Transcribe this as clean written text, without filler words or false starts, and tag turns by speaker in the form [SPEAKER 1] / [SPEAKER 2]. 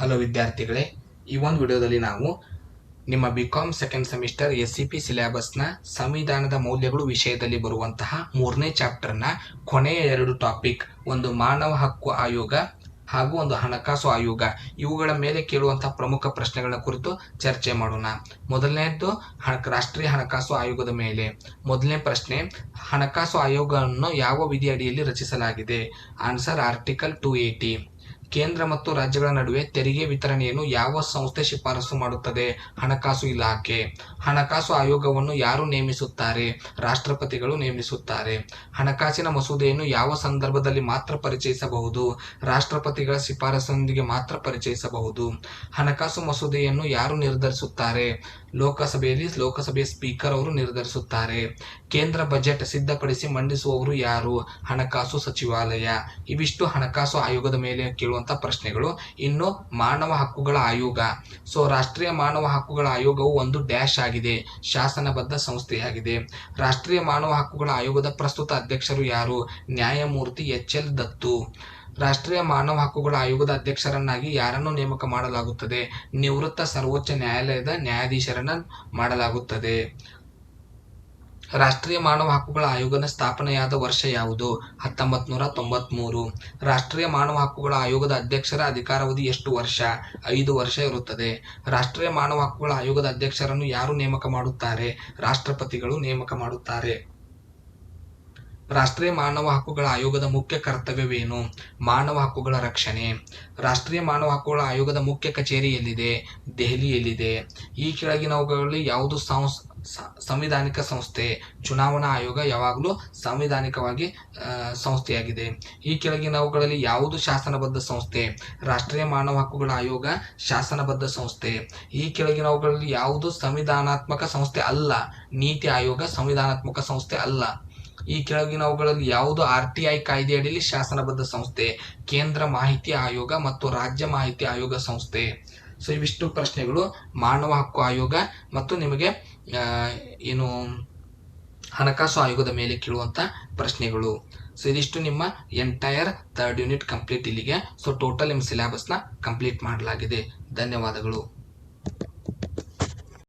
[SPEAKER 1] Hello ವಿದ್ಯಾರ್ಥಿಗಳೇ, ಈ ಒಂದು ವಿಡಿಯೋದಲ್ಲಿ ನಾವು ನಿಮ್ಮ ಬಿಕಾಮ್ ಸೆಕೆಂಡ್ ಸೆಮಿಸ್ಟರ್ SCP ಸಿಲೆಬಸ್ನ ಸಂವಿಧಾನದ ಮೌಲ್ಯಗಳು ವಿಷಯದಲ್ಲಿ ಬರುವಂತಹ 3ನೇ ಚಾಪ್ಟರ್ನ ಕೊನೆಯ 2 ಟಾಪಿಕ್, ಒಂದು ಮಾನವ ಹಕ್ಕು ಆಯೋಗ ಹಾಗೂ ಒಂದು ಹಣಕಾಸು ಆಯೋಗ, ಇವುಗಳ ಮೇಲೆ ಕೇಳುವಂತಹ ಪ್ರಮುಖ ಪ್ರಶ್ನೆಗಳ ಕುರಿತು ಚರ್ಚೆ ಮಾಡೋಣ. ಮೊದಲನೇದ್ದು ರಾಷ್ಟ್ರೀಯ ಹಣಕಾಸು ಆಯೋಗದ ಮೇಲೆ. ಮೊದಲನೇ ಪ್ರಶ್ನೆ, ಹಣಕಾಸು ಆಯೋಗವನ್ನು ಯಾವ ವಿಧಿ ಅಡಿಯಲ್ಲಿ ರಚಿಸಲಾಗಿದೆ? Answer article 280. ಕೇಂದ್ರ ಮತ್ತು ರಾಜ್ಯಗಳ ನಡುವೆ ತೆರಿಗೆ ವಿತರಣೆಯನ್ನು ಯಾವ ಸಂಸ್ಥೆ ಶಿಫಾರಸು ಮಾಡುತ್ತದೆ? ಹಣಕಾಸು ಇಲಾಖೆ. ಹಣಕಾಸು ಆಯೋಗವನ್ನು ಯಾರು ನೇಮಿಸುತ್ತಾರೆ? ರಾಷ್ಟ್ರಪತಿಗಳು ನೇಮಿಸುತ್ತಾರೆ. ಹಣಕಾಸಿನ ಮಸೂದೆಯನ್ನು ಯಾವ ಸಂದರ್ಭದಲ್ಲಿ ಮಾತ್ರ ಪರಿಚಯಿಸಬಹುದು? ರಾಷ್ಟ್ರಪತಿಗಳ ಶಿಫಾರಸಿನೊಂದಿಗೆ ಮಾತ್ರ ಪರಿಚಯಿಸಬಹುದು. ಹಣಕಾಸು ಮಸೂದೆಯನ್ನು ಯಾರು ನಿರ್ಧರಿಸುತ್ತಾರೆ? ಲೋಕಸಭೆಯ ಸ್ಪೀಕರ್ ಅವರು ನಿರ್ಧರಿಸುತ್ತಾರೆ. ಕೇಂದ್ರ ಬಜೆಟ್ ಸಿದ್ಧಪಡಿಸಿ ಮಂಡಿಸುವವರು ಯಾರು? ಹಣಕಾಸು ಸಚಿವಾಲಯ. ಇವಿಷ್ಟು ಹಣಕಾಸು ಆಯೋಗದ ಮೇಲೆ ಕೇಳುವಂತ ಪ್ರಶ್ನೆಗಳು. ಇನ್ನು ಮಾನವ ಹಕ್ಕುಗಳ ಆಯೋಗ. ರಾಷ್ಟ್ರೀಯ ಮಾನವ ಹಕ್ಕುಗಳ ಆಯೋಗವು ಒಂದು ಡ್ಯಾಶ್ ಆಗಿದೆ, ಶಾಸನಬದ್ಧ ಸಂಸ್ಥೆಯಾಗಿದೆ. ರಾಷ್ಟ್ರೀಯ ಮಾನವ ಹಕ್ಕುಗಳ ಆಯೋಗದ ಪ್ರಸ್ತುತ ಅಧ್ಯಕ್ಷರು ಯಾರು? ನ್ಯಾಯಮೂರ್ತಿ HL ದತ್ತು. ರಾಷ್ಟ್ರೀಯ ಮಾನವ ಹಕ್ಕುಗಳ ಆಯೋಗದ ಅಧ್ಯಕ್ಷರನ್ನಾಗಿ ಯಾರನ್ನು ನೇಮಕ ಮಾಡಲಾಗುತ್ತದೆ? ನಿವೃತ್ತ ಸರ್ವೋಚ್ಚ ನ್ಯಾಯಾಲಯದ ನ್ಯಾಯಾಧೀಶರನ್ನ ಮಾಡಲಾಗುತ್ತದೆ. ರಾಷ್ಟ್ರೀಯ ಮಾನವ ಹಕ್ಕುಗಳ ಆಯೋಗದ ಸ್ಥಾಪನೆಯಾದ ವರ್ಷ ಯಾವುದು? 1993. ರಾಷ್ಟ್ರೀಯ ಮಾನವ ಹಕ್ಕುಗಳ ಆಯೋಗದ ಅಧ್ಯಕ್ಷರ ಅಧಿಕಾರಾವಧಿ ಎಷ್ಟು ವರ್ಷ? 5 ವರ್ಷ ಇರುತ್ತದೆ. ರಾಷ್ಟ್ರೀಯ ಮಾನವ ಹಕ್ಕುಗಳ ಆಯೋಗದ ಅಧ್ಯಕ್ಷರನ್ನು ಯಾರು ನೇಮಕ ಮಾಡುತ್ತಾರೆ? ರಾಷ್ಟ್ರಪತಿಗಳು ನೇಮಕ ಮಾಡುತ್ತಾರೆ. ರಾಷ್ಟ್ರೀಯ ಮಾನವ ಹಕ್ಕುಗಳ ಆಯೋಗದ ಮುಖ್ಯ ಕರ್ತವ್ಯವೇನು? ಮಾನವ ಹಕ್ಕುಗಳ ರಕ್ಷಣೆ. ರಾಷ್ಟ್ರೀಯ ಮಾನವ ಹಕ್ಕುಗಳ ಆಯೋಗದ ಮುಖ್ಯ ಕಚೇರಿ ಎಲ್ಲಿದೆ? ದೆಹಲಿಯಲ್ಲಿದೆ. ಈ ಕೆಳಗಿನವುಗಳಲ್ಲಿ ಯಾವುದು ಸಂವಿಧಾನಿಕ ಸಂಸ್ಥೆ? ಚುನಾವಣಾ ಆಯೋಗ ಯಾವಾಗಲೂ ಸಂವಿಧಾನಿಕವಾಗಿ ಸಂಸ್ಥೆಯಾಗಿದೆ. ಈ ಕೆಳಗಿನವುಗಳಲ್ಲಿ ಯಾವುದು ಶಾಸನಬದ್ಧ ಸಂಸ್ಥೆ? ರಾಷ್ಟ್ರೀಯ ಮಾನವ ಹಕ್ಕುಗಳ ಆಯೋಗ ಶಾಸನಬದ್ಧ ಸಂಸ್ಥೆ. ಈ ಕೆಳಗಿನವುಗಳಲ್ಲಿ ಯಾವುದು ಸಂವಿಧಾನಾತ್ಮಕ ಸಂಸ್ಥೆ ಅಲ್ಲ? ನೀತಿ ಆಯೋಗ ಸಂವಿಧಾನಾತ್ಮಕ ಸಂಸ್ಥೆ ಅಲ್ಲ. ಈ ಕೆಳಗಿನವುಗಳಲ್ಲಿ ಯಾವುದು RTI ಕಾಯ್ದೆಯಡಿಯಲ್ಲಿ ಶಾಸನಬದ್ಧ ಸಂಸ್ಥೆ? ಕೇಂದ್ರ ಮಾಹಿತಿ ಆಯೋಗ ಮತ್ತು ರಾಜ್ಯ ಮಾಹಿತಿ ಆಯೋಗ ಸಂಸ್ಥೆ. ಇವಿಷ್ಟು ಪ್ರಶ್ನೆಗಳು ಮಾನವ ಹಕ್ಕು ಆಯೋಗ ಮತ್ತು ನಿಮಗೆ ಹಣಕಾಸು ಆಯೋಗದ ಮೇಲೆ ಕೇಳುವಂತ ಪ್ರಶ್ನೆಗಳು. ಇದಿಷ್ಟು ನಿಮ್ಮ ಎಂಟೈರ್ 3rd ಯೂನಿಟ್ ಕಂಪ್ಲೀಟ್ ಇಲ್ಲಿಗೆ. ಟೋಟಲ್ ನಿಮ್ಮ ಸಿಲೆಬಸ್ನ ಕಂಪ್ಲೀಟ್ ಮಾಡಲಾಗಿದೆ. ಧನ್ಯವಾದಗಳು.